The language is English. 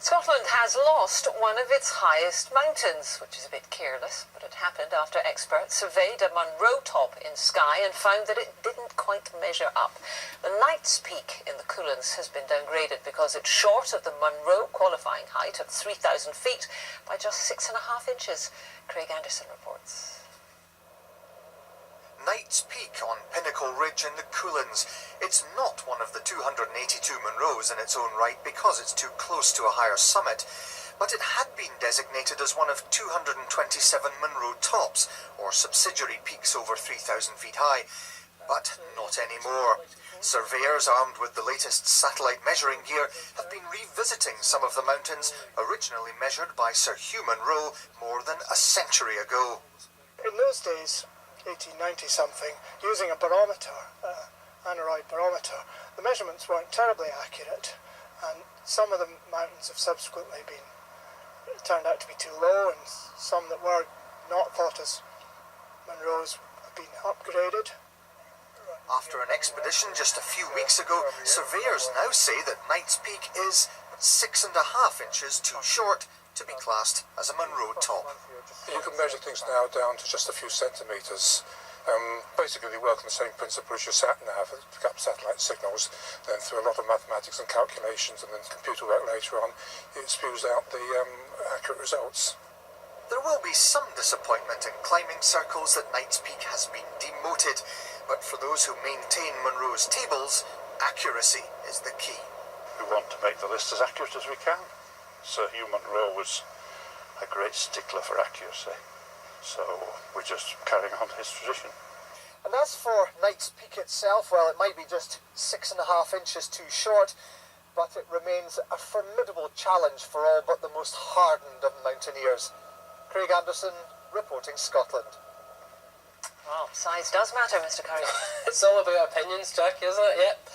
Scotland has lost one of its highest mountains, which is a bit careless, but it happened after experts surveyed a Munro top in Skye and found that it didn't quite measure up. The Knight's Peak in the Coolins has been downgraded because it's short of the Munro qualifying height of 3,000 feet by just 6.5 inches. Craig Anderson reports. Knight's Peak on Pinnacle Ridge in the Coolins. It's not one of the 282 Munros in its own right because it's too close to a higher summit, but it had been designated as one of 227 Munro tops, or subsidiary peaks over 3,000 feet high. But not anymore. Surveyors armed with the latest satellite measuring gear have been revisiting some of the mountains originally measured by Sir Hugh Munro more than a century ago. In those days, 1890-something, using a barometer, aneroid barometer, the measurements weren't terribly accurate, and some of the mountains have subsequently turned out to be too low, and some that were not thought as Munros have been upgraded. After an expedition just a few weeks ago, surveyors now say that Knight's Peak is 6.5 inches too short to be classed as a Munro top. You can measure things now down to just a few centimetres. Basically, they work on the same principle as your sat-nav, pick up satellite signals, then through a lot of mathematics and calculations and then computer work later on, it spews out the accurate results. There will be some disappointment in climbing circles that Knight's Peak has been demoted, but for those who maintain Munro's tables, accuracy is the key. We want to make the list as accurate as we can. Sir Hugh Munro was a great stickler for accuracy, so we're just carrying on his tradition. And as for Knight's Peak itself, well, it might be just 6.5 inches too short, but it remains a formidable challenge for all but the most hardened of mountaineers. Craig Anderson, reporting Scotland. Well, size does matter, Mr. Curry. It's all about opinions, Jack, isn't it? Yep.